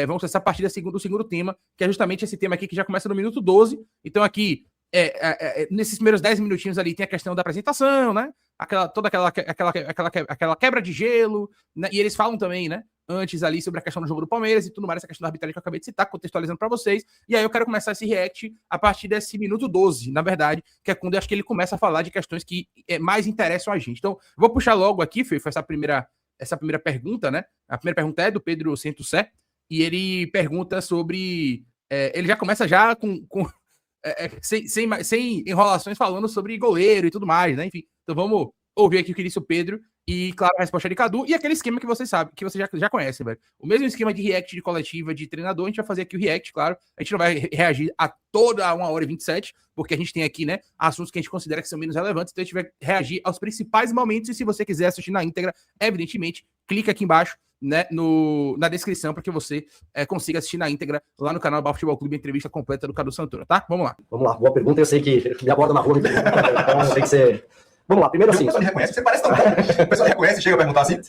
vamos começar a partir do segundo tema, que é justamente esse tema aqui que já começa no minuto 12. Então aqui, nesses primeiros 10 minutinhos ali, tem a questão da apresentação, né? Toda aquela quebra de gelo, né? E eles falam também, né? Antes ali sobre a questão do jogo do Palmeiras e tudo mais, essa questão da arbitragem que eu acabei de citar, contextualizando para vocês. E aí eu quero começar esse react a partir desse minuto 12, na verdade, que é quando eu acho que ele começa a falar de questões que mais interessam a gente. Então, vou puxar logo aqui, Fê, essa primeira pergunta, né? A primeira pergunta é do Pedro Centucé, e ele pergunta sobre... ele já começa já sem enrolações falando sobre goleiro e tudo mais, né? Enfim, então vamos ouvir aqui o que disse o Pedro e, claro, a resposta de Cadu e aquele esquema que você sabe, que você já conhece, velho. O mesmo esquema de react de coletiva de treinador, a gente vai fazer aqui o react, claro. A gente não vai reagir a toda 1h27, porque a gente tem aqui, né, assuntos que a gente considera que são menos relevantes, então a gente vai reagir aos principais momentos e se você quiser assistir na íntegra, evidentemente, clica aqui embaixo, né, na descrição para que você consiga assistir na íntegra lá no canal do Bafo Futebol Clube, a entrevista completa do Cadu Santoro, tá? Vamos lá. Vamos lá, boa pergunta, eu sei que me aborda na rua, então tem que ser... Vamos lá, primeiro assim... O pessoal me reconhece, você parece tão bom. O pessoal me reconhece e chega a perguntar assim.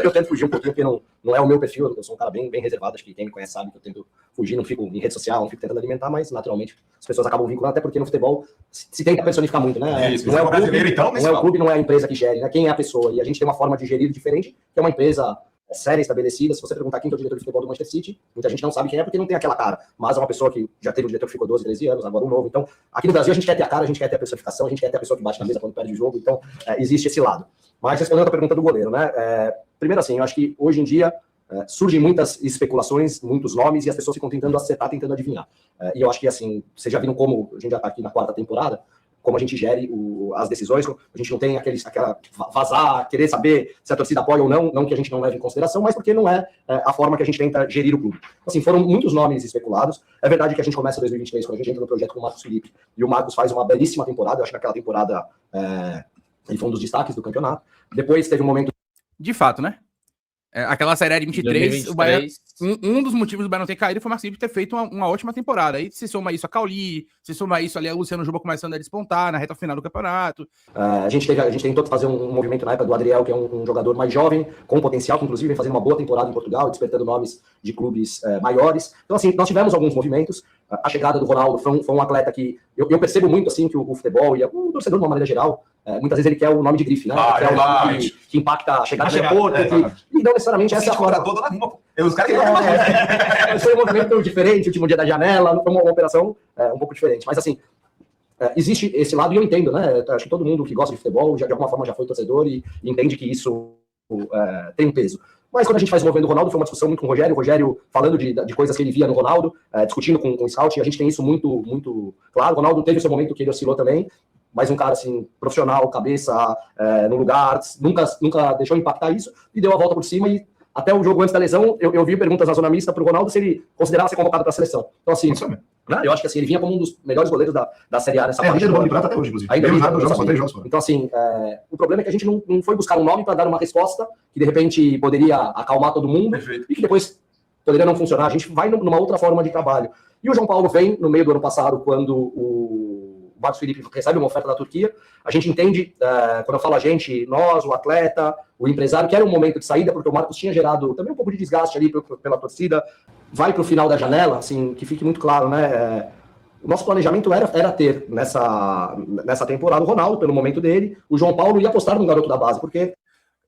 Eu tento fugir um pouquinho, porque não é o meu perfil, eu sou um cara bem reservado, acho que quem me conhece sabe que eu tento fugir, não fico em rede social, não fico tentando alimentar, mas naturalmente as pessoas acabam vinculando, até porque no futebol se tenta personificar muito, né? Isso, não é o brasileiro, então, não é o clube, não é a empresa que gere, né? Quem é a pessoa? E a gente tem uma forma de gerir diferente, que é uma empresa séria, estabelecida. Se você perguntar quem é o diretor de futebol do Manchester City, muita gente não sabe quem é porque não tem aquela cara, mas é uma pessoa que já teve o diretor que ficou 12, 13 anos, agora um novo. Então, aqui no Brasil a gente quer ter a cara, a gente quer ter a personificação, a gente quer ter a pessoa que bate na mesa quando perde o jogo, então existe esse lado. Mas respondendo a pergunta do goleiro, né? Primeiro assim, eu acho que hoje em dia surgem muitas especulações, muitos nomes, e as pessoas ficam tentando acertar, tentando adivinhar. E eu acho que assim, vocês já viram como, a gente já está aqui na 4ª temporada, como a gente gere as decisões, a gente não tem aquela vazar, querer saber se a torcida apoia ou não que a gente não leve em consideração, mas porque não é a forma que a gente tenta gerir o clube. Assim, foram muitos nomes especulados. É verdade que a gente começa 2023, quando a gente entra no projeto com o Marcos Felipe, e o Marcos faz uma belíssima temporada. Eu acho que naquela temporada ele foi um dos destaques do campeonato. Depois teve um momento... De fato, né? Aquela Série A de 23, o Bahia, um dos motivos do Bahia não ter caído foi o Marcos Felipe ter feito uma ótima temporada. Aí se soma isso a Cauli, se soma isso ali a Luciano Juba começando a despontar na reta final do campeonato. A gente tentou fazer um movimento na época do Adriel, que é um jogador mais jovem, com potencial, que inclusive vem fazendo uma boa temporada em Portugal, despertando nomes de clubes maiores. Então, assim, nós tivemos alguns movimentos. A chegada do Ronaldo foi um atleta que eu percebo muito, assim, que o futebol e o torcedor, de uma maneira geral, muitas vezes ele quer o nome de grife, né? Quer o nome que impacta a chegada de aeroporto, e não necessariamente essa é a forma. Toda na rua. Os caras que foi um movimento diferente, o último dia da janela, foi uma operação um pouco diferente. Mas, assim, existe esse lado, e eu entendo, né? Acho que todo mundo que gosta de futebol, de alguma forma já foi torcedor e entende que isso tem um peso. Mas quando a gente faz o movimento do Ronaldo, foi uma discussão muito com o Rogério falando de coisas que ele via no Ronaldo, discutindo com o scout, e a gente tem isso muito, muito claro. O Ronaldo teve o seu momento que ele oscilou também, mas um cara assim, profissional, cabeça no lugar, nunca deixou impactar isso, e deu a volta por cima. E até o jogo antes da lesão, eu vi perguntas na zona mista pro Ronaldo se ele considerava ser convocado para a seleção. Então, assim, eu acho que assim, ele vinha como um dos melhores goleiros da Série A nessa partida. Ele é prata até hoje, inclusive. Então, assim, o problema é que a gente não foi buscar um nome para dar uma resposta que, de repente, poderia acalmar todo mundo. Perfeito. E que depois poderia não funcionar. A gente vai numa outra forma de trabalho. E o João Paulo vem, no meio do ano passado, quando o Marcos Felipe recebe uma oferta da Turquia. A gente entende, quando eu falo a gente, nós, o atleta, o empresário, que era um momento de saída, porque o Marcos tinha gerado também um pouco de desgaste ali pela torcida. Vai para o final da janela, assim, que fique muito claro, né? O nosso planejamento era ter nessa temporada o Ronaldo, pelo momento dele, o João Paulo ia apostar no garoto da base, porque...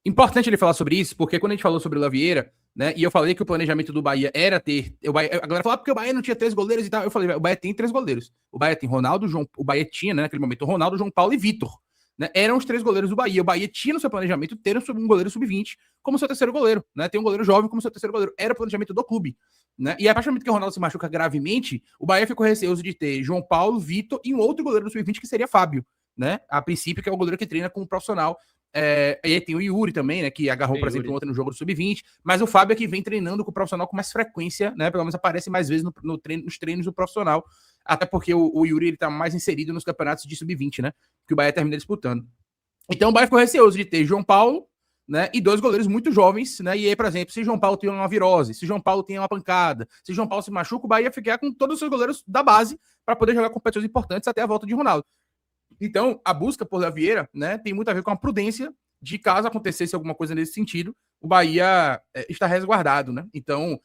Importante ele falar sobre isso, porque quando a gente falou sobre o Lavieira, né, e eu falei que o planejamento do Bahia era ter... a galera falava porque o Bahia não tinha 3 goleiros e tal. Eu falei, o Bahia tem 3 goleiros. O Bahia tem Ronaldo, o Bahia tinha, né, naquele momento, Ronaldo, João Paulo e Vitor. Né, eram os 3 goleiros do Bahia. O Bahia tinha no seu planejamento ter um goleiro sub-20 como seu terceiro goleiro. Né, tem um goleiro jovem como seu terceiro goleiro. Era o planejamento do clube. Né, e a partir do momento que o Ronaldo se machuca gravemente, o Bahia ficou receoso de ter João Paulo, Vitor e um outro goleiro do sub-20 que seria Fábio. Né, a princípio, que é o goleiro que treina como profissional. E aí tem o Yuri também, né, que agarrou, por exemplo, ontem no jogo do Sub-20, mas o Fábio é que vem treinando com o profissional com mais frequência, né, pelo menos aparece mais vezes nos treinos do profissional, até porque o Yuri ele tá mais inserido nos campeonatos de Sub-20, né, que o Bahia termina disputando. Então o Bahia ficou receoso de ter João Paulo, né, e 2 goleiros muito jovens, né, e aí, por exemplo, se João Paulo tem uma virose, se João Paulo tem uma pancada, se João Paulo se machuca, o Bahia ficar com todos os seus goleiros da base para poder jogar competições importantes até a volta de Ronaldo. Então, a busca por Lavieira, né, tem muito a ver com a prudência de caso acontecesse alguma coisa nesse sentido, o Bahia está resguardado, né? Então,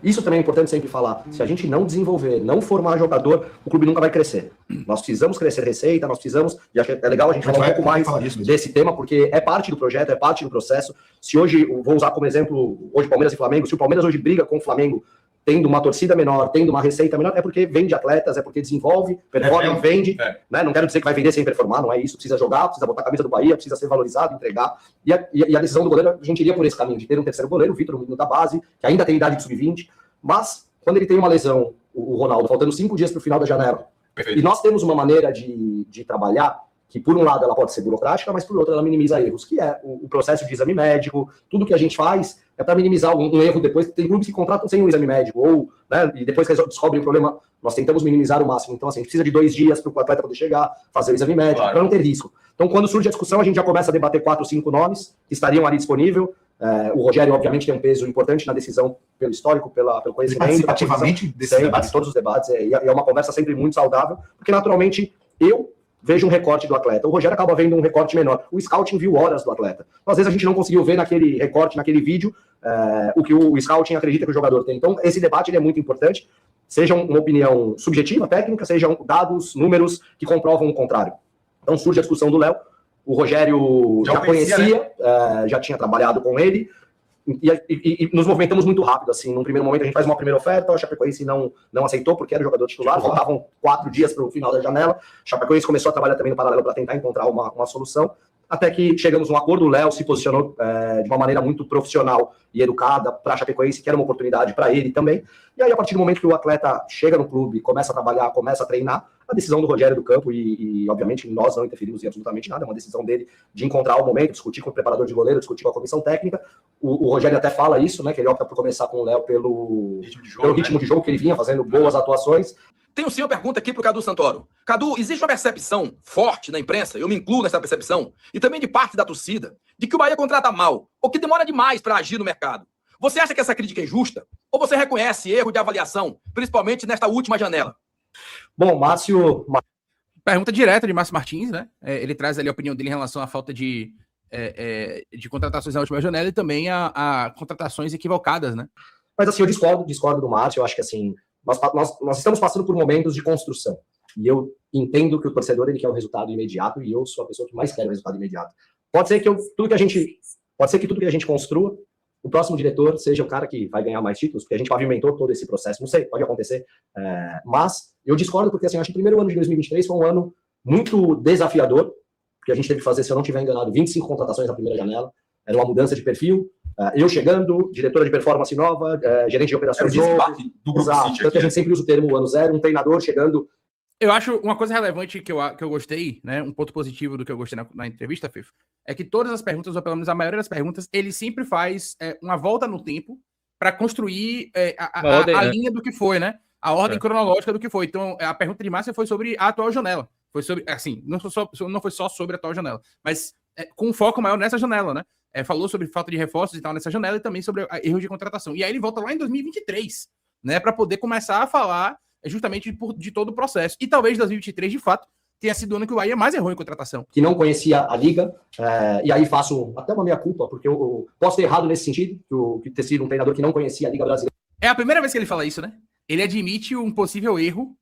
Isso também é importante sempre falar. Se a gente não desenvolver, não formar jogador, o clube nunca vai crescer. Nós precisamos crescer receita, nós precisamos... E acho que é legal a gente falar um pouco mais desse tema, porque é parte do projeto, é parte do processo. Se hoje, vou usar como exemplo, hoje Palmeiras e Flamengo, se o Palmeiras hoje briga com o Flamengo, tendo uma torcida menor, tendo uma receita menor, é porque vende atletas, é porque desenvolve, performa, vende. Né? Não quero dizer que vai vender sem performar, não é isso. Precisa jogar, precisa botar a camisa do Bahia, precisa ser valorizado, entregar. E a decisão do goleiro, a gente iria por esse caminho, de ter um terceiro goleiro, o Vitor, um menino da base, que ainda tem idade de sub-20, mas quando ele tem uma lesão, o Ronaldo, faltando 5 dias para o final da janela, e nós temos uma maneira de trabalhar que, por um lado, ela pode ser burocrática, mas, por outro, ela minimiza erros, que é o processo de exame médico, tudo que a gente faz é para minimizar um erro depois. Tem clubes que contratam sem um exame médico, ou, né, e depois que descobrem o problema, nós tentamos minimizar o máximo. Então, assim, a gente precisa de 2 dias para o atleta poder chegar, fazer o exame médico, para não ter risco. Então, quando surge a discussão, a gente já começa a debater 4 ou 5 nomes que estariam ali disponíveis. O Rogério, obviamente, tem um peso importante na decisão, pelo histórico, pelo conhecimento. Participa ativamente desses debates? De todos os debates. E é uma conversa sempre muito saudável, porque, naturalmente, eu vejo um recorte do atleta. O Rogério acaba vendo um recorte menor. O scouting viu horas do atleta. Então, às vezes a gente não conseguiu ver naquele recorte, naquele vídeo, o que o scouting acredita que o jogador tem. Então, esse debate ele é muito importante. Seja uma opinião subjetiva, técnica, sejam dados, números que comprovam o contrário. Então, surge a discussão do Léo. O Rogério já conhecia, né? Já tinha trabalhado com ele. E nos movimentamos muito rápido, assim, num primeiro momento a gente faz uma primeira oferta, a Chapecoense não aceitou porque era o jogador titular, faltavam 4 dias para o final da janela, a Chapecoense começou a trabalhar também no paralelo para tentar encontrar uma solução, até que chegamos a um acordo, o Léo se posicionou de uma maneira muito profissional e educada para a Chapecoense, que era uma oportunidade para ele também, e aí a partir do momento que o atleta chega no clube, começa a trabalhar, começa a treinar, a decisão do Rogério do campo, e obviamente nós não interferimos em absolutamente nada, é uma decisão dele de encontrar o momento, discutir com o preparador de goleiro, discutir com a comissão técnica. O Rogério até fala isso, né, que ele opta por começar com o Léo pelo ritmo de jogo, que ele vinha fazendo boas atuações. Tenho sim uma pergunta aqui para o Cadu Santoro. Cadu, existe uma percepção forte na imprensa, eu me incluo nessa percepção, e também de parte da torcida, de que o Bahia contrata mal, ou que demora demais para agir no mercado. Você acha que essa crítica é injusta? Ou você reconhece erro de avaliação, principalmente nesta última janela? Bom, Márcio... Pergunta direta de Márcio Martins, né? Ele traz ali a opinião dele em relação à falta de contratações na última janela e também a contratações equivocadas, né? Mas assim, eu discordo do Márcio, eu acho que assim, nós estamos passando por momentos de construção. E eu entendo que o torcedor ele quer o resultado imediato e eu sou a pessoa que mais quer o resultado imediato. Pode ser que tudo que a gente construa, o próximo diretor seja o cara que vai ganhar mais títulos, porque a gente pavimentou todo esse processo. Não sei, pode acontecer. Mas eu discordo porque assim, eu acho que o primeiro ano de 2023 foi um ano muito desafiador, porque a gente teve que fazer, se eu não estiver enganado, 25 contratações na primeira janela. Era uma mudança de perfil. Eu chegando, diretora de performance nova, gerente de operações novo. Tanto que a gente sempre usa o termo ano zero, um treinador chegando. Eu acho uma coisa relevante que eu gostei, né? Um ponto positivo do que eu gostei na entrevista, Fefo, é que todas as perguntas, ou pelo menos a maioria das perguntas, ele sempre faz uma volta no tempo para construir a linha do que foi, né? A ordem cronológica do que foi. Então, a pergunta de Márcia foi sobre a atual janela. Foi sobre, assim, não foi só sobre a atual janela, mas com um foco maior nessa janela, né? Falou sobre falta de reforços e tal nessa janela e também sobre erros de contratação. E aí ele volta lá em 2023, né? Para poder começar a falar justamente de todo o processo. E talvez 2023, de fato, tenha sido o ano que o Bahia mais errou em contratação. Que não conhecia a Liga, e aí faço até uma meia-culpa, porque eu posso ter errado nesse sentido, que ter sido um treinador que não conhecia a Liga Brasileira. É a primeira vez que ele fala isso, né? Ele admite um possível erro.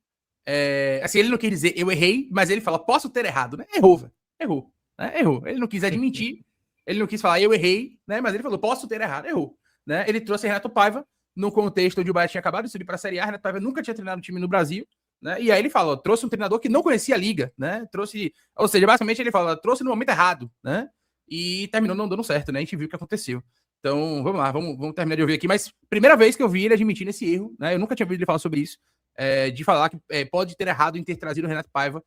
Assim, ele não quer dizer eu errei, mas ele fala, posso ter errado, né? Errou, velho. Errou. Né? Errou. Ele não quis admitir, ele não quis falar eu errei, né? Mas ele falou, posso ter errado, errou. Né? Ele trouxe Renato Paiva, no contexto onde o Bahia tinha acabado de subir para a Série A, Renato Paiva nunca tinha treinado um time no Brasil, né? E aí ele fala, trouxe um treinador que não conhecia a Liga, né? Ou seja, basicamente ele fala, trouxe no momento errado, né? E terminou não dando certo, né? A gente viu o que aconteceu. Então, vamos lá, vamos terminar de ouvir aqui. Mas primeira vez que eu vi ele admitindo esse erro, né? Eu nunca tinha ouvido ele falar sobre isso, de falar que pode ter errado em ter trazido o Renato Paiva,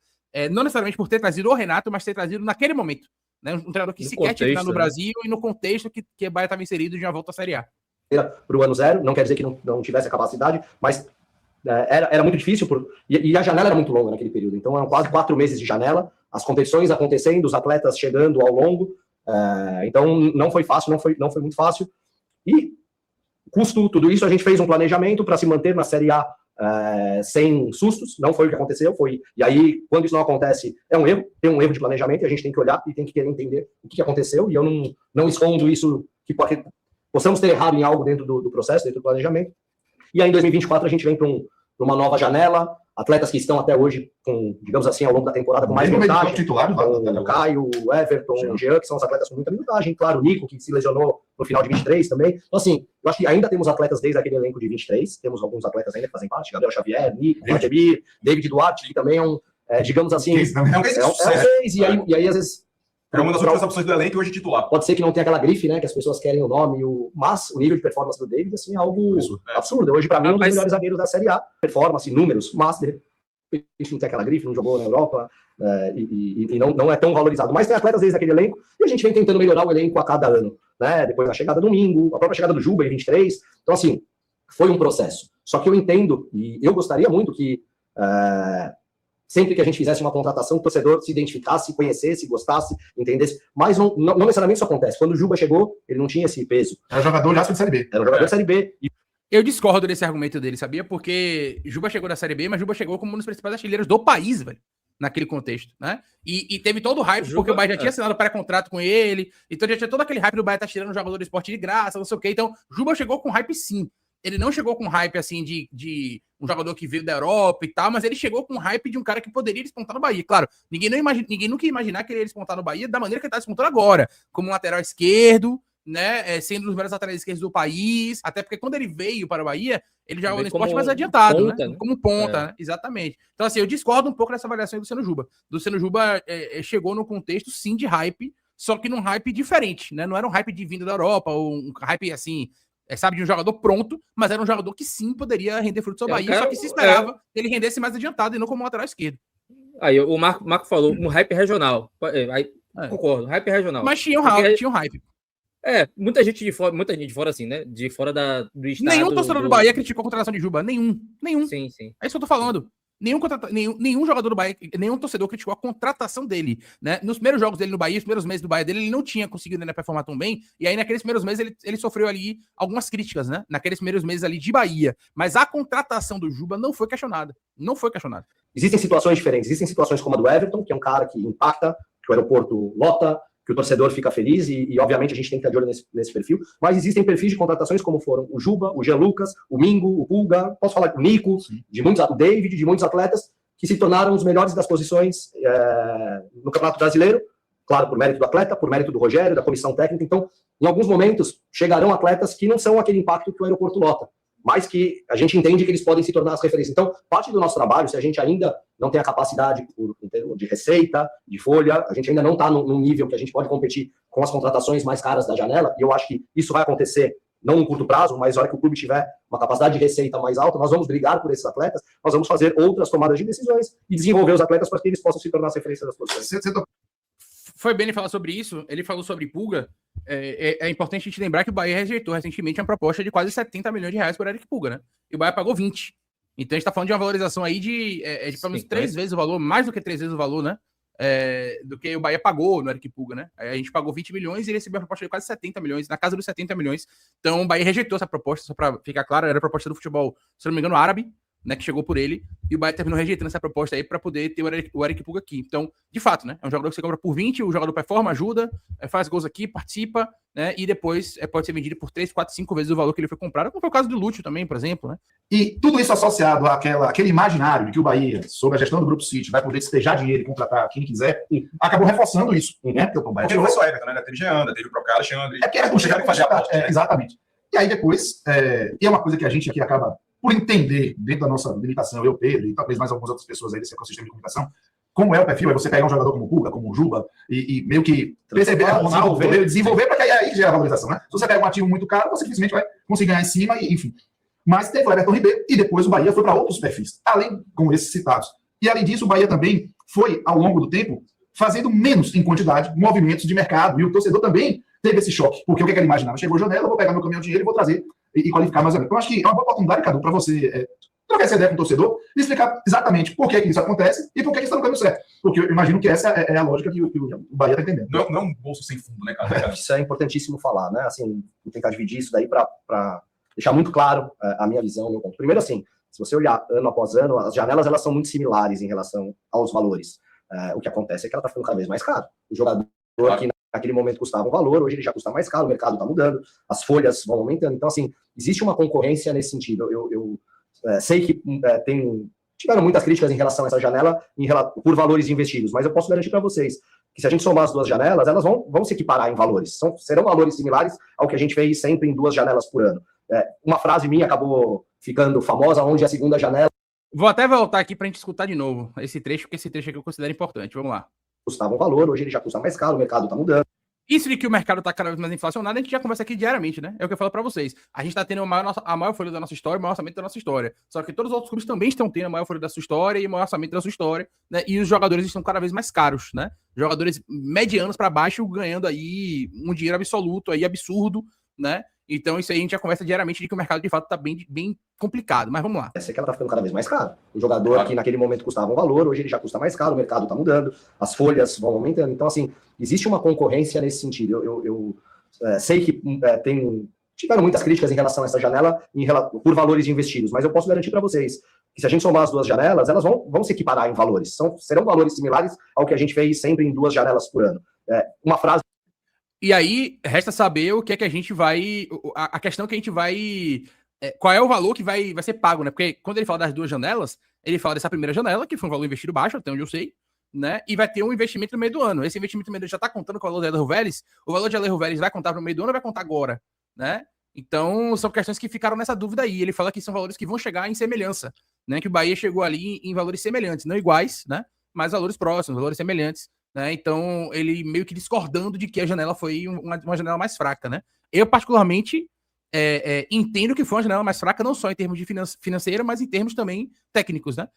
não necessariamente por ter trazido o Renato, mas ter trazido naquele momento, né? Um treinador que sequer tinha treinado no Brasil e no contexto que o Bahia estava inserido de uma volta à Série A. Para o ano zero, não quer dizer que não tivesse a capacidade, mas era muito difícil, e a janela era muito longa naquele período, então eram quase 4 meses de janela, as competições acontecendo, os atletas chegando ao longo, então não foi fácil, não foi muito fácil, e custo tudo isso, a gente fez um planejamento para se manter na Série A sem sustos, não foi o que aconteceu, e aí, quando isso não acontece, é um erro, tem um erro de planejamento, e a gente tem que olhar e tem que querer entender o que aconteceu, e eu não escondo isso, que possamos ter errado em algo dentro do processo, dentro do planejamento, E aí em 2024 a gente vem para uma nova janela, atletas que estão até hoje, com, digamos assim, ao longo da temporada com mais minutagem, titular, o Caio, o Everton, o Jean, que são os atletas com muita minutagem, claro, o Nico, que se lesionou no final de 23 também. Então, assim, eu acho que ainda temos atletas desde aquele elenco de 23, temos alguns atletas ainda que fazem parte, Gabriel Xavier, Nico, Vladimir, David Duarte, que também é um, digamos assim, é um case, e aí às vezes... É uma das últimas opções do elenco e hoje titular. Pode ser que não tenha aquela grife, né? Que as pessoas querem o nome, mas o nível de performance do David assim, é algo absurdo. Hoje, para mim, é um dos melhores zagueiros da Série A. Performance, números, mas de repente não tem aquela grife, não jogou na Europa e não é tão valorizado. Mas tem atletas desde aquele elenco e a gente vem tentando melhorar o elenco a cada ano. Né? Depois da chegada do Mingo, a própria chegada do Juba em 23. Então, assim, foi um processo. Só que eu entendo e eu gostaria muito que... sempre que a gente fizesse uma contratação, o torcedor se identificasse, conhecesse, gostasse, entendesse. Mas não necessariamente isso acontece. Quando o Juba chegou, ele não tinha esse peso. Era um jogador de Série B. Era um jogador de Série B. Eu discordo desse argumento dele, sabia? Porque Juba chegou da Série B, mas Juba chegou como um dos principais artilheiros do país, velho. Naquele contexto, né? E teve todo o hype, Juba, porque o Bahia já tinha assinado pré-contrato com ele, então já tinha todo aquele hype do Bahia tá tirando um jogador do esporte de graça, não sei o quê. Então, Juba chegou com hype sim. Ele não chegou com hype, assim, de um jogador que veio da Europa e tal, mas ele chegou com hype de um cara que poderia despontar no Bahia. Claro, ninguém nunca ia imaginar que ele ia despontar no Bahia da maneira que ele tá despontando agora, como um lateral esquerdo, né, sendo um dos melhores laterais esquerdos do país, até porque quando ele veio para o Bahia, ele já jogou no esporte mais adiantado, ponta, né? Como ponta, né? Exatamente. Então, assim, eu discordo um pouco dessa avaliação do Luciano Juba. Do Luciano Juba chegou no contexto, sim, de hype, só que num hype diferente, né? Não era um hype de vinda da Europa, ou um hype, assim... sabe, de um jogador pronto, mas era um jogador que sim poderia render frutos ao Bahia, cara, só que se esperava que ele rendesse mais adiantado e não como lateral esquerdo. Aí o Marco falou, um hype regional. Aí, concordo, hype regional. Mas tinha um hype. Muita gente de fora assim, né? De fora do estado. Nenhum torcedor do Bahia criticou a contratação de Juba, nenhum. Sim. É isso que eu tô falando. Nenhum jogador do Bahia, nenhum torcedor criticou a contratação dele, né? Nos primeiros jogos dele no Bahia, os primeiros meses do Bahia dele, ele não tinha conseguido ainda performar tão bem, e aí naqueles primeiros meses ele sofreu ali algumas críticas, né? Naqueles primeiros meses ali de Bahia. Mas a contratação do Juba não foi questionada. Não foi questionada. Existem situações diferentes. Existem situações como a do Everton, que é um cara que impacta, que o aeroporto lota, que o torcedor fica feliz e obviamente a gente tem que estar de olho nesse perfil, mas existem perfis de contratações como foram o Juba, o Jean Lucas, o Mingo, o Pulga, posso falar o Nico, o David, de muitos atletas que se tornaram os melhores das posições no Campeonato Brasileiro, claro, por mérito do atleta, por mérito do Rogério, da comissão técnica. Então, em alguns momentos, chegarão atletas que não são aquele impacto que o aeroporto lota, mas que a gente entende que eles podem se tornar as referências. Então, parte do nosso trabalho, se a gente ainda não tem a capacidade de receita, de folha, a gente ainda não está num nível que a gente pode competir com as contratações mais caras da janela, e eu acho que isso vai acontecer não no curto prazo, mas na hora que o clube tiver uma capacidade de receita mais alta, nós vamos brigar por esses atletas, nós vamos fazer outras tomadas de decisões e desenvolver os atletas para que eles possam se tornar as referências das posições. Foi bem ele falar sobre isso, ele falou sobre Pulga. É importante a gente lembrar que o Bahia rejeitou recentemente uma proposta de quase 70 milhões de reais por Eric Pulga, né? E o Bahia pagou 20. Então a gente tá falando de uma valorização aí de pelo menos 3 vezes o valor, mais do que 3 vezes o valor, né? Do que o Bahia pagou no Eric Pulga, né? Aí a gente pagou 20 milhões e ele recebeu a proposta de quase 70 milhões, na casa dos 70 milhões. Então o Bahia rejeitou essa proposta, só para ficar claro, era a proposta do futebol, se não me engano, árabe, né, que chegou por ele, e o Bahia terminou rejeitando essa proposta aí para poder ter o Eric Pulga aqui. Então, de fato, né, é um jogador que você compra por 20, o jogador performa, ajuda, faz gols aqui, participa, né, e depois pode ser vendido por 3, 4, 5 vezes o valor que ele foi comprado, como foi o caso do Lúcio também, por exemplo, né. E tudo isso associado àquele imaginário de que o Bahia, sob a gestão do Grupo City, vai poder despejar dinheiro e contratar quem quiser, acabou reforçando isso, né, porque o Bahia não foi só Everton, né, teve Jean, teve o próprio Alexandre, que era chegaram a fazer a parte, exatamente. E aí depois, e é uma coisa que a gente aqui acaba por entender, dentro da nossa limitação, eu, Pedro, e talvez mais algumas outras pessoas aí desse ecossistema de comunicação, como é o perfil, é você pegar um jogador como o Pulga, como o Juba, e meio que perceber, desenvolver para que aí gera a valorização, né? Se você pega um ativo muito caro, você simplesmente vai conseguir ganhar em cima, e enfim. Mas teve o Everton Ribeiro, e depois o Bahia foi para outros perfis, além com esses citados. E além disso, o Bahia também foi, ao longo do tempo, fazendo menos em quantidade movimentos de mercado, e o torcedor também teve esse choque, porque o que ele imaginava? Chegou a janela, vou pegar meu caminhão de dinheiro e vou trazer e qualificar mais ou menos. Então, acho que é uma boa oportunidade, Cadu, para você trocar essa ideia com o torcedor e explicar exatamente por que isso acontece e por que isso está no caminho certo. Porque eu imagino que essa é a lógica que o Bahia está entendendo. Não é um bolso sem fundo, né, cara? Isso é importantíssimo falar, né? Assim, vou tentar dividir isso daí para deixar muito claro a minha visão, o meu ponto. Primeiro, assim, se você olhar ano após ano, as janelas elas são muito similares em relação aos valores. O que acontece é que ela está ficando cada vez mais caro. O jogador aqui naquele momento custava um valor, hoje ele já custa mais caro, o mercado está mudando, as folhas vão aumentando. Então, assim, existe uma concorrência nesse sentido. Eu sei que tiveram muitas críticas em relação a essa janela por valores investidos, mas eu posso garantir para vocês que se a gente somar as duas janelas, elas vão se equiparar em valores. Serão valores similares ao que a gente fez sempre em 2 janelas por ano. Uma frase minha acabou ficando famosa, onde a segunda janela... Vou até voltar aqui para a gente escutar de novo esse trecho, porque esse trecho aqui eu considero importante. Vamos lá. Custava um valor, hoje ele já custa mais caro, o mercado está mudando. Isso de que o mercado está cada vez mais inflacionado, a gente já conversa aqui diariamente, né? É o que eu falo para vocês. A gente está tendo a maior folha da nossa história, o maior orçamento da nossa história. Só que todos os outros clubes também estão tendo a maior folha da sua história e o maior orçamento da sua história, né? E os jogadores estão cada vez mais caros, né? Jogadores medianos para baixo ganhando aí um dinheiro absoluto, aí absurdo, né? Então isso aí a gente já conversa diariamente de que o mercado de fato está bem complicado. Mas vamos lá. Essa é que ela está ficando cada vez mais caro. O jogador que naquele momento custava um valor, hoje ele já custa mais caro, o mercado está mudando, as folhas vão aumentando. Então, assim, existe uma concorrência nesse sentido. Eu sei que tiveram muitas críticas em relação a essa janela por valores investidos, mas eu posso garantir para vocês que se a gente somar as duas janelas, elas vão se equiparar em valores. Serão valores similares ao que a gente fez sempre em 2 janelas por ano. Uma frase... E aí, resta saber o que é que a gente vai... A questão que a gente vai... qual é o valor que vai ser pago, né? Porque quando ele fala das 2 janelas, ele fala dessa primeira janela, que foi um valor investido baixo, até onde eu sei, né? E vai ter um investimento no meio do ano. Esse investimento no meio do ano já está contando com o valor de Alejo Vélez. O valor de Alejo Vélez vai contar no meio do ano ou vai contar agora, né? Então, são questões que ficaram nessa dúvida aí. Ele fala que são valores que vão chegar em semelhança, né? Que o Bahia chegou ali em valores semelhantes, não iguais, né? Mas valores próximos, valores semelhantes, né? Então, ele meio que discordando de que a janela foi uma janela mais fraca, né? Eu, particularmente, entendo que foi uma janela mais fraca, não só em termos de financeira, mas em termos também técnicos, né?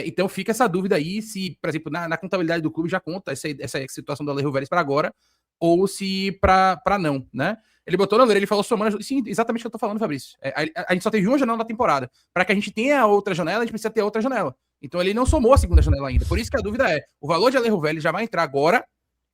Então, fica essa dúvida aí se, por exemplo, na contabilidade do clube já conta essa situação do Alejo Vélez para agora, ou se para não, né? Ele botou na leira, ele falou somando. Sim, exatamente o que eu tô falando, Fabrício. A gente só teve uma janela na temporada. Para que a gente tenha a outra janela, a gente precisa ter outra janela. Então ele não somou a segunda janela ainda. Por isso que a dúvida é: o valor de Alejo Vélez já vai entrar agora,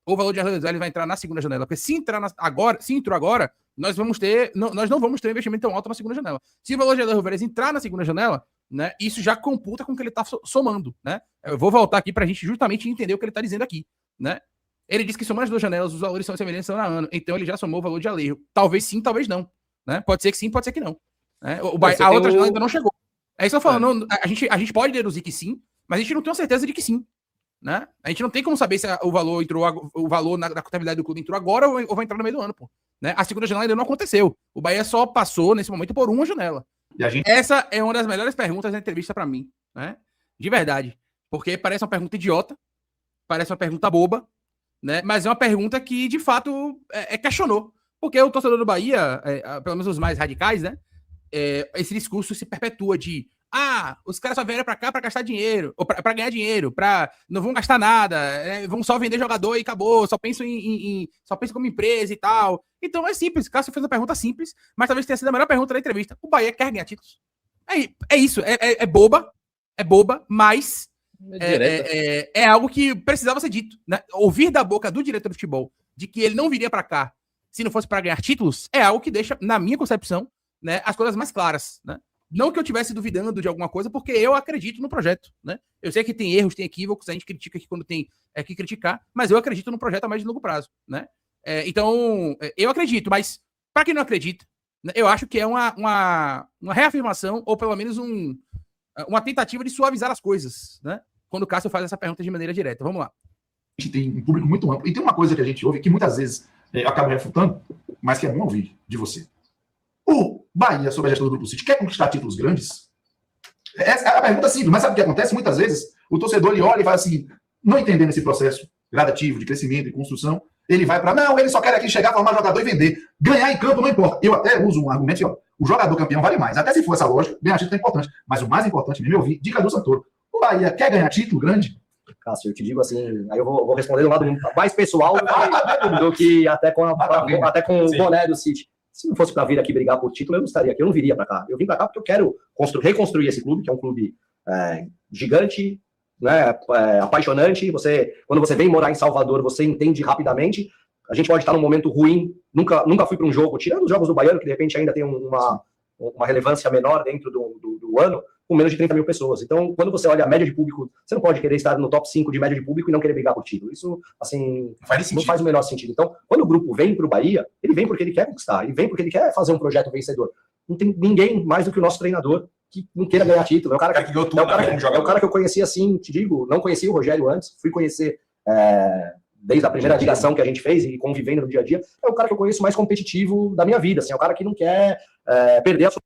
ou o valor de Alejo Vélez vai entrar na segunda janela? Porque se entrou agora, nós não vamos ter um investimento tão alto na segunda janela. Se o valor de Alejo Vélez entrar na segunda janela, né, isso já computa com o que ele está somando, né? Eu vou voltar aqui para a gente justamente entender o que ele está dizendo aqui, né? Ele disse que somando as 2 janelas, os valores são semelhantes ano a ano. Então ele já somou o valor de Alejo. Talvez sim, talvez não, né? Pode ser que sim, pode ser que não, né? A outra janela ainda não chegou. É isso que eu tô falando. A gente pode deduzir que sim, mas a gente não tem certeza de que sim, né? A gente não tem como saber se o valor na contabilidade do clube entrou agora ou vai entrar no meio do ano, pô. Né? A segunda janela ainda não aconteceu. O Bahia só passou nesse momento por uma janela. Essa é uma das melhores perguntas da entrevista para mim, né? De verdade. Porque parece uma pergunta idiota, parece uma pergunta boba, né? Mas é uma pergunta que, de fato, questionou. Porque o torcedor do Bahia, pelo menos os mais radicais, né? Esse discurso se perpetua de os caras só vieram pra cá pra gastar dinheiro, ou pra ganhar dinheiro, não vão gastar nada, vão só vender jogador e acabou, só pensam só pensam como empresa e tal. Então é simples, o Cássio fez uma pergunta simples, mas talvez tenha sido a melhor pergunta da entrevista. O Bahia quer ganhar títulos. É isso, é boba, mas é algo que precisava ser dito, né? Ouvir da boca do diretor de futebol de que ele não viria pra cá se não fosse para ganhar títulos é algo que deixa, na minha concepção, né, as coisas mais claras, né? Não que eu estivesse duvidando de alguma coisa, porque eu acredito no projeto, né? Eu sei que tem erros, tem equívocos, a gente critica aqui quando tem que criticar, mas eu acredito no projeto a mais de longo prazo, né? Então, eu acredito, mas para quem não acredita, né, eu acho que é uma reafirmação, ou pelo menos uma tentativa de suavizar as coisas, né? Quando o Cássio faz essa pergunta de maneira direta. Vamos lá. A gente tem um público muito amplo, e tem uma coisa que a gente ouve, que muitas vezes acaba refutando, mas que é bom ouvir de você. O Bahia, sob a gestão do Grupo City, quer conquistar títulos grandes? Essa é a pergunta simples, mas sabe o que acontece? Muitas vezes, o torcedor ele olha e fala assim, não entendendo esse processo gradativo de crescimento e construção, ele vai para, não, ele só quer aqui chegar, formar jogador e vender. Ganhar em campo não importa. Eu até uso um argumento, ó, o jogador campeão vale mais. Até se for essa lógica, ganhar título é importante. Mas o mais importante mesmo, eu ouvi, dica do Santoro, o Bahia quer ganhar título grande? Cássio, eu te digo assim, aí eu vou responder do lado mais pessoal do que até com o boné do City. Se não fosse para vir aqui brigar por título, eu não estaria aqui, eu não viria para cá. Eu vim para cá porque eu quero reconstruir esse clube, que é um clube gigante, né, apaixonante. Quando você vem morar em Salvador, você entende rapidamente. A gente pode estar num momento ruim, nunca fui para um jogo, tirando os jogos do Baiano, que de repente ainda tem uma relevância menor dentro do ano, com menos de 30 mil pessoas. Então, quando você olha a média de público, você não pode querer estar no top 5 de média de público e não querer brigar por título. Isso, assim, não faz o menor sentido. Então, quando o grupo vem para o Bahia, ele vem porque ele quer conquistar, ele vem porque ele quer fazer um projeto vencedor. Não tem ninguém mais do que o nosso treinador que não queira ganhar título. É o cara que ganhou tudo, é o cara que eu conheci assim, te digo, não conhecia o Rogério antes, fui conhecer desde a primeira ligação que a gente fez e convivendo no dia a dia, é o cara que eu conheço mais competitivo da minha vida, assim, é o cara que não quer perder a sua...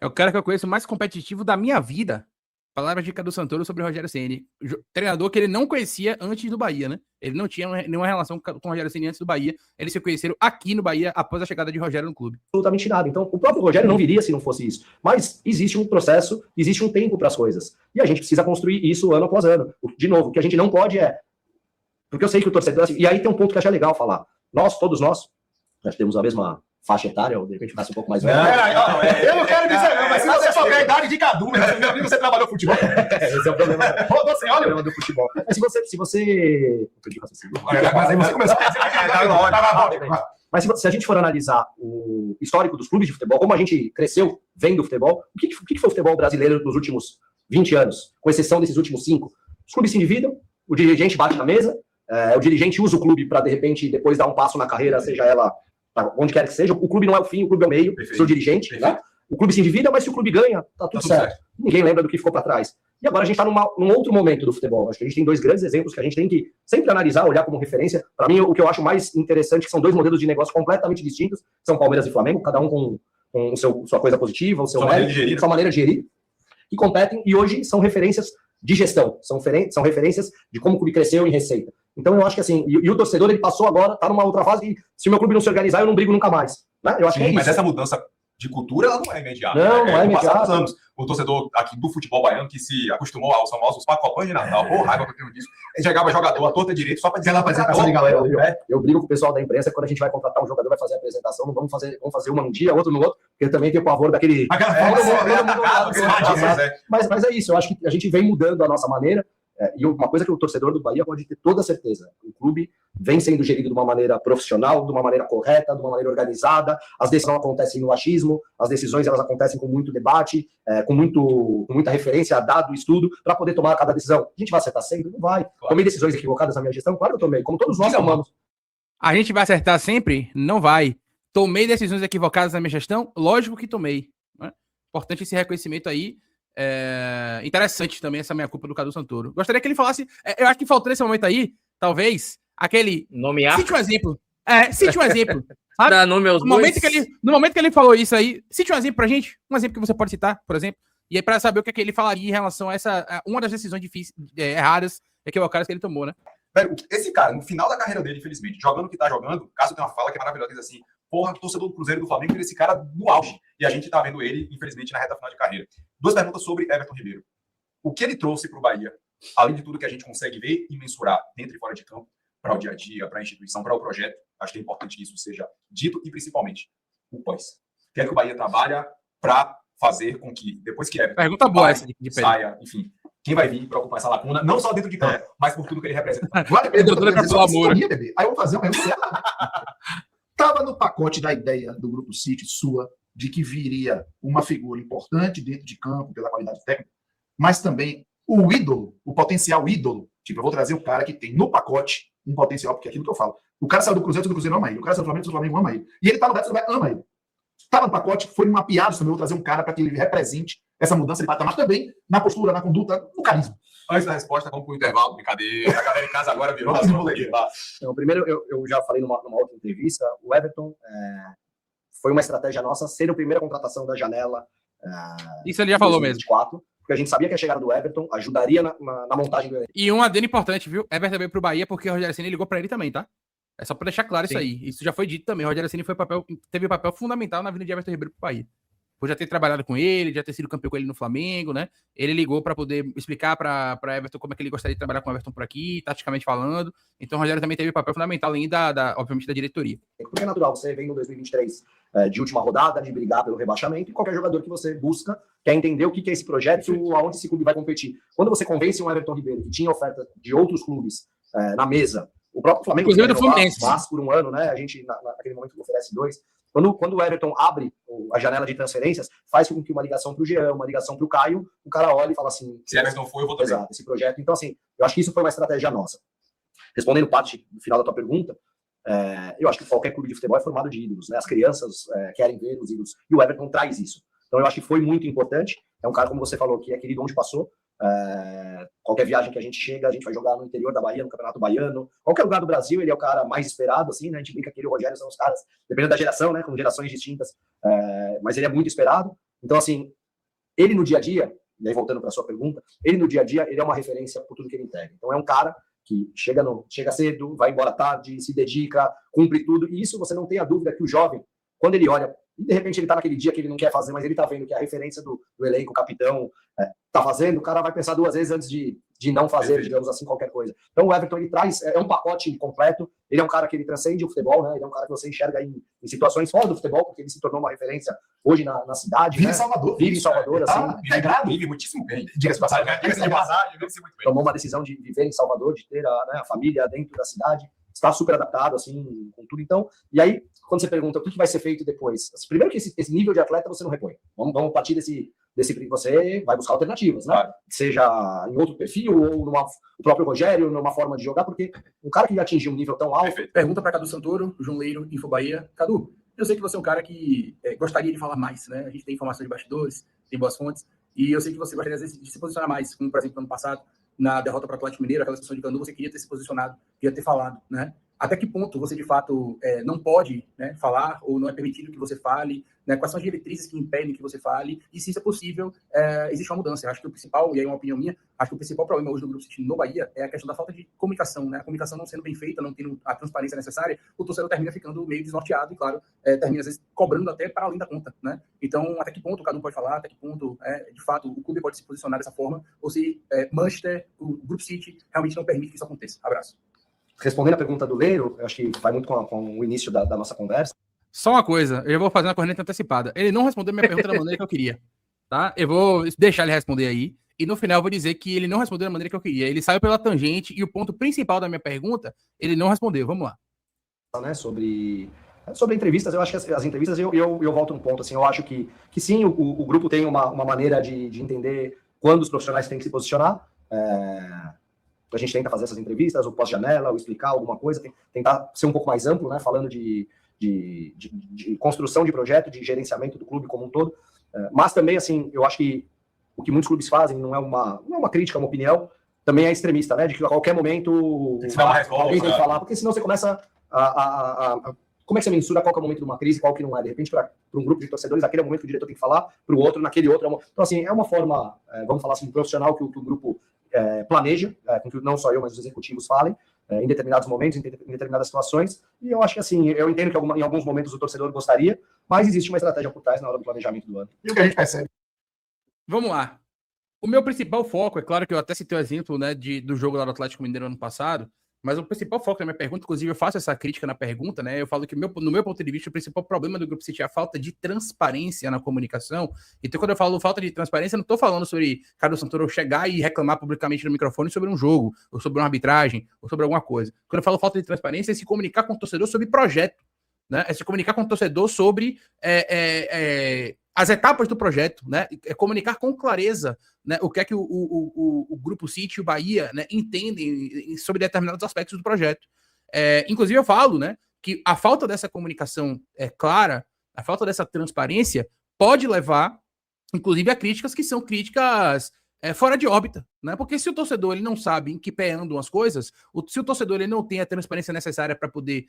É o cara que eu conheço mais competitivo da minha vida. Palavras de Cadu Santoro sobre o Rogério Ceni. Treinador que ele não conhecia antes do Bahia, né? Ele não tinha nenhuma relação com o Rogério Ceni antes do Bahia. Eles se conheceram aqui no Bahia após a chegada de Rogério no clube. Absolutamente nada. Então, o próprio Rogério não viria se não fosse isso. Mas existe um processo, existe um tempo para as coisas. E a gente precisa construir isso ano após ano. De novo, o que a gente não pode porque eu sei que o torcedor... E aí tem um ponto que eu achei legal falar. Todos nós temos a mesma faixa etária, ou de repente ficasse um pouco mais velho. Eu não quero dizer não, mas se você souber a idade de Cadu, você trabalhou futebol. Esse é o problema. Você olha o problema do futebol. Mas se você... Mas aí você começou Mas se a gente for analisar o histórico dos clubes de futebol, como a gente cresceu vendo futebol, o que foi o futebol brasileiro nos últimos 20 anos, com exceção desses últimos 5? Os clubes se endividam, o dirigente bate na mesa, o dirigente usa o clube para, de repente, depois dar um passo na carreira, seja ela onde quer que seja. O clube não é o fim, o clube é o meio, seu dirigente, né? O clube se endivida, mas se o clube ganha, tá tudo certo. Ninguém lembra do que ficou para trás. E agora a gente está num outro momento do futebol. Acho que a gente tem 2 grandes exemplos que a gente tem que sempre analisar, olhar como referência. Para mim, o que eu acho mais interessante, que são 2 modelos de negócio completamente distintos, são Palmeiras e Flamengo, cada um com sua coisa positiva, sua maneira de gerir, e competem, e hoje são referências de gestão, são referências de como o clube cresceu em receita. Então eu acho que assim, e o torcedor, ele passou agora, tá numa outra fase, e se o meu clube não se organizar, eu não brigo nunca mais. Né? Eu acho que é isso. Mas essa mudança de cultura, ela não é imediata. Não é imediata. Anos, o torcedor aqui do futebol baiano, que se acostumou aos famosos pacotões de Natal, raiva que eu tenho disso, chegava jogador à torta direito só para dizer a apresentação de galera. Eu brigo com o pessoal da imprensa, quando a gente vai contratar um jogador, vai fazer a apresentação, não vamos fazer uma um dia, outro no outro, porque eu também tenho pavor daquele... Mas é isso, eu acho que a gente vem mudando a nossa maneira. E uma coisa que o torcedor do Bahia pode ter toda certeza: o clube vem sendo gerido de uma maneira profissional, de uma maneira correta, de uma maneira organizada. As decisões acontecem no achismo, as decisões elas acontecem com muito debate, com muita referência a dado, estudo, para poder tomar cada decisão. A gente vai acertar sempre? Não vai. Claro. Tomei decisões equivocadas na minha gestão? Claro que eu tomei, como todos nós tomamos. A gente vai acertar sempre? Não vai. Tomei decisões equivocadas na minha gestão? Lógico que tomei. Né? Importante esse reconhecimento aí. Interessante também essa minha culpa do Cadu Santoro. Gostaria que ele falasse. Eu acho que faltou nesse momento aí, talvez, aquele. Nomear. Cite um exemplo. Cite um exemplo. Sabe? Dá nome aos no momento que ele falou isso aí, cite um exemplo pra gente. Um exemplo que você pode citar, por exemplo. E aí, pra saber o que é que ele falaria em relação a uma das decisões difíceis, erradas, equivocadas que ele tomou, né? Velho, esse cara, no final da carreira dele, infelizmente, jogando o que tá jogando, Cássio tem uma fala que é maravilhosa, diz assim: porra, torcedor do Cruzeiro e do Flamengo vira esse cara no auge. E a gente tá vendo ele, infelizmente, na reta final de carreira. 2 perguntas sobre Everton Ribeiro. O que ele trouxe pro Bahia, além de tudo que a gente consegue ver e mensurar dentro e fora de campo, para o dia a dia, para a instituição, para o projeto, acho que é importante que isso seja dito, e principalmente o pós. O que é que o Bahia trabalha para fazer com que, depois que Everton pergunta boa essa de saia, enfim, quem vai vir para ocupar essa lacuna, não só dentro de campo, mas por tudo que ele representa. Aí eu vou fazer uma pergunta. Estava no pacote da ideia do Grupo City sua de que viria uma figura importante dentro de campo pela qualidade técnica, mas também o ídolo, o potencial ídolo. Tipo, eu vou trazer o cara que tem no pacote um potencial, porque é aquilo que eu falo. O cara saiu do Cruzeiro, o Cruzeiro ama ele. O cara saiu do Flamengo ama ele. E ele tá no Betis, o ama ele. Estava no pacote, foi mapeado também. Eu vou trazer um cara para que ele represente essa mudança de patamar também na postura, na conduta, no carisma. Antes da resposta, vamos pro intervalo, brincadeira. A galera em casa agora virou Então, primeiro, eu já falei numa outra entrevista, o Everton foi uma estratégia nossa ser a primeira contratação da janela. Isso ele já falou 2024, mesmo. Porque a gente sabia que a chegada do Everton ajudaria na montagem do elenco. E um adendo importante, viu? Everton veio pro Bahia porque o Rogério Ceni ligou para ele também, tá? É só para deixar claro isso aí. Isso já foi dito também. O Rogério Ceni teve um papel fundamental na vinda de Everton Ribeiro pro Bahia. Por já ter trabalhado com ele, já ter sido campeão com ele no Flamengo, né? Ele ligou para poder explicar para Everton como é que ele gostaria de trabalhar com o Everton por aqui, taticamente falando. Então o Rogério também teve papel fundamental, além obviamente, da diretoria. Porque é natural, você vem no 2023 de última rodada, de brigar pelo rebaixamento, e qualquer jogador que você busca quer entender o que é esse projeto, aonde esse clube vai competir. Quando você convence um Everton Ribeiro, que tinha oferta de outros clubes na mesa, o próprio Flamengo inclusive do Fluminense, por um ano, né? A gente, naquele momento, oferece 2. Quando o Everton abre a janela de transferências, faz com que uma ligação para o Jean, uma ligação para o Caio, o cara olha e fala assim... Se Everton for, eu vou também. Exato, esse projeto. Então, assim, eu acho que isso foi uma estratégia nossa. Respondendo parte no final da tua pergunta, eu acho que qualquer clube de futebol é formado de ídolos, né? As crianças querem ver os ídolos, e o Everton traz isso. Então, eu acho que foi muito importante. É um cara, como você falou, que é querido onde passou. Qualquer viagem que a gente chega, a gente vai jogar no interior da Bahia, no Campeonato Baiano, qualquer lugar do Brasil, ele é o cara mais esperado, assim, né? A gente brinca que ele e o Rogério são os caras, dependendo da geração, né? Com gerações distintas, mas ele é muito esperado. Então, assim, ele no dia a dia, e aí voltando para a sua pergunta, ele no dia a dia, ele é uma referência por tudo que ele entrega. Então, é um cara que chega cedo, vai embora tarde, se dedica, cumpre tudo, e isso você não tem a dúvida que o jovem, quando ele olha, e de repente ele tá naquele dia que ele não quer fazer, mas ele tá vendo que a referência do elenco, o capitão, tá fazendo, o cara vai pensar 2 vezes antes de não fazer, digamos assim, qualquer coisa. Então o Everton, ele traz, um pacote completo, ele é um cara que ele transcende o futebol, né? Ele é um cara que você enxerga em situações fora do futebol, porque ele se tornou uma referência hoje na cidade. Vive né? em Salvador. Vive em Salvador, assim. Integrado. Vive muitíssimo bem. Diga-se de passagem. Diga-se de passagem, vive muito bem. Tomou uma decisão de viver em Salvador, de ter a família dentro da cidade, está super adaptado, assim, com tudo. Então, e aí, quando você pergunta o que vai ser feito depois, primeiro que esse nível de atleta você não repõe. Vamos partir desse você vai buscar alternativas, né? Claro. Seja em outro perfil, ou o próprio Rogério, numa forma de jogar, porque um cara que atingiu um nível tão alto... Perfeito. Pergunta para Cadu Santoro, João Leiro, Info Bahia. Cadu, eu sei que você é um cara que gostaria de falar mais, né? A gente tem informações de bastidores, tem boas fontes, e eu sei que você gostaria às vezes de se posicionar mais, como, por exemplo, no ano passado, na derrota para o Atlético Mineiro, aquela situação de Canu, você queria ter se posicionado, queria ter falado, né? Até que ponto você, de fato, não pode, né, falar, ou não é permitido que você fale, né? Quais são as diretrizes que impedem que você fale, e se isso é possível, existe uma mudança. Eu acho que o principal, e aí é uma opinião minha, acho que o principal problema hoje do Grupo City no Bahia é a questão da falta de comunicação, né? A comunicação não sendo bem feita, não tendo a transparência necessária, o torcedor termina ficando meio desnorteado e, claro, termina, às vezes, cobrando até para além da conta, né? Então, até que ponto o Cadu pode falar, até que ponto, de fato, o clube pode se posicionar dessa forma, ou se Manchester, o Grupo City, realmente não permite que isso aconteça. Abraço. Respondendo a pergunta do Leiro, eu acho que vai muito com o início da nossa conversa. Só uma coisa, eu vou fazer uma corneta antecipada. Ele não respondeu minha pergunta da maneira que eu queria, tá? Eu vou deixar ele responder aí, e no final eu vou dizer que ele não respondeu da maneira que eu queria. Ele saiu pela tangente, e o ponto principal da minha pergunta, ele não respondeu. Vamos lá. Né, sobre entrevistas, eu acho que as entrevistas, eu volto um ponto, assim, eu acho que sim, o grupo tem uma maneira de entender quando os profissionais têm que se posicionar. A gente tenta fazer essas entrevistas, o pós-janela, ou explicar alguma coisa, tentar ser um pouco mais amplo, né, falando de construção de projeto, de gerenciamento do clube como um todo, mas também, assim, eu acho que o que muitos clubes fazem não é uma crítica, é uma opinião, também é extremista, né, de que a qualquer momento alguém tem que falar, porque senão você começa como é que você mensura qual que é o momento de uma crise e qual que não é? De repente, para um grupo de torcedores, aquele é o momento que o diretor tem que falar, para o outro, naquele outro. Então, assim, é uma forma, vamos falar assim, profissional que o grupo planeja, com que não só eu, mas os executivos falem, em determinados momentos, em determinadas situações. E eu acho que, assim, eu entendo que em alguns momentos o torcedor gostaria, mas existe uma estratégia por trás na hora do planejamento do ano. E o que a gente percebe? Vamos lá. O meu principal foco, é claro que eu até citei o exemplo, né, do jogo lá do Atlético Mineiro ano passado, mas o principal foco da minha pergunta, inclusive eu faço essa crítica na pergunta, né? Eu falo que no meu ponto de vista, o principal problema do Grupo City é a falta de transparência na comunicação. Então, quando eu falo falta de transparência, eu não estou falando sobre Cadu Santoro chegar e reclamar publicamente no microfone sobre um jogo, ou sobre uma arbitragem, ou sobre alguma coisa. Quando eu falo falta de transparência, é se comunicar com o torcedor sobre projeto, né? É se comunicar com o torcedor sobre as etapas do projeto, né? É comunicar com clareza, né, o que é que o Grupo City e o Bahia, né, entendem sobre determinados aspectos do projeto. Inclusive eu falo, né, que a falta dessa comunicação clara, a falta dessa transparência pode levar, inclusive, a críticas que são críticas fora de órbita, né? Porque se o torcedor ele não sabe em que pé andam as coisas, se o torcedor ele não tem a transparência necessária para poder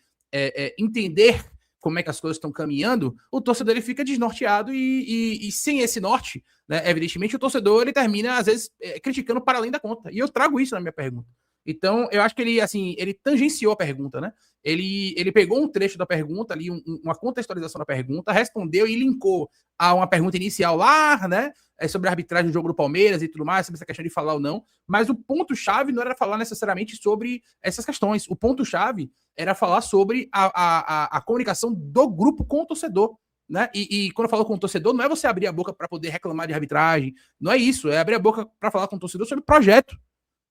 entender como é que as coisas estão caminhando, o torcedor ele fica desnorteado e sem esse norte, né, evidentemente, o torcedor ele termina, às vezes, criticando para além da conta. E eu trago isso na minha pergunta. Então, eu acho que ele tangenciou a pergunta, né? Ele pegou um trecho da pergunta ali, uma contextualização da pergunta, respondeu e linkou a uma pergunta inicial lá, né? Sobre a arbitragem do jogo do Palmeiras e tudo mais, sobre essa questão de falar ou não. Mas o ponto-chave não era falar necessariamente sobre essas questões. O ponto-chave era falar sobre a comunicação do grupo com o torcedor, né? E quando eu falo com o torcedor, não é você abrir a boca para poder reclamar de arbitragem, não é isso, é abrir a boca para falar com o torcedor sobre projeto,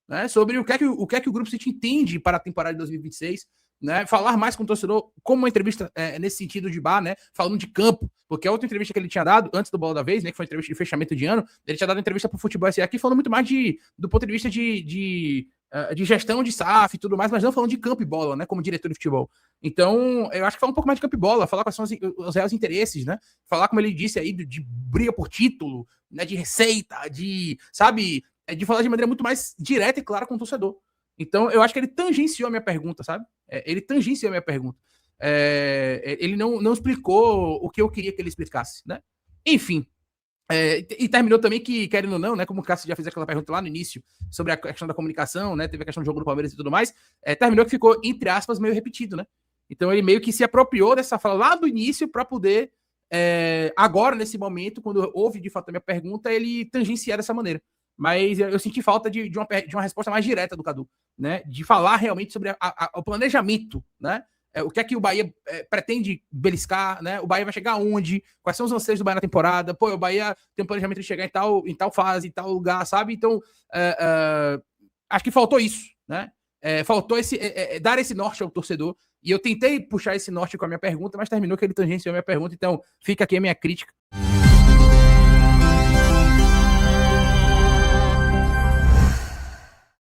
né? Sobre o que é que o Grupo City entende para a temporada de 2026, né, falar mais com o torcedor, como uma entrevista nesse sentido de bar, né, falando de campo, porque a outra entrevista que ele tinha dado, antes do Bola da Vez, né, que foi uma entrevista de fechamento de ano, ele tinha dado entrevista pro Futebol SA aqui, falando muito mais do ponto de vista de gestão de SAF e tudo mais, mas não falando de campo e bola, né, como diretor de futebol. Então, eu acho que falar um pouco mais de campo e bola, falar quais são os reais interesses, né, falar, como ele disse aí, de briga por título, né, de receita, de falar de maneira muito mais direta e clara com o torcedor. Então, eu acho que ele tangenciou a minha pergunta, sabe? Ele tangenciou a minha pergunta. Ele não explicou o que eu queria que ele explicasse, né? Enfim. E terminou também que, querendo ou não, né? Como o Cássio já fez aquela pergunta lá no início sobre a questão da comunicação, né? Teve a questão do jogo do Palmeiras e tudo mais. Terminou que ficou, entre aspas, meio repetido, né? Então, ele meio que se apropriou dessa fala lá do início para poder, agora, nesse momento, quando houve de fato a minha pergunta, ele tangenciar dessa maneira. Mas eu senti falta de uma resposta mais direta do Cadu, né? De falar realmente sobre o planejamento, né? O que é que o Bahia pretende beliscar, né? O Bahia vai chegar aonde? Quais são os anseios do Bahia na temporada? Pô, o Bahia tem um planejamento de chegar em tal fase, em tal lugar, sabe? Então, acho que faltou isso, né? Faltou dar esse norte ao torcedor. E eu tentei puxar esse norte com a minha pergunta, mas terminou que ele tangenciou a minha pergunta. Então, fica aqui a minha crítica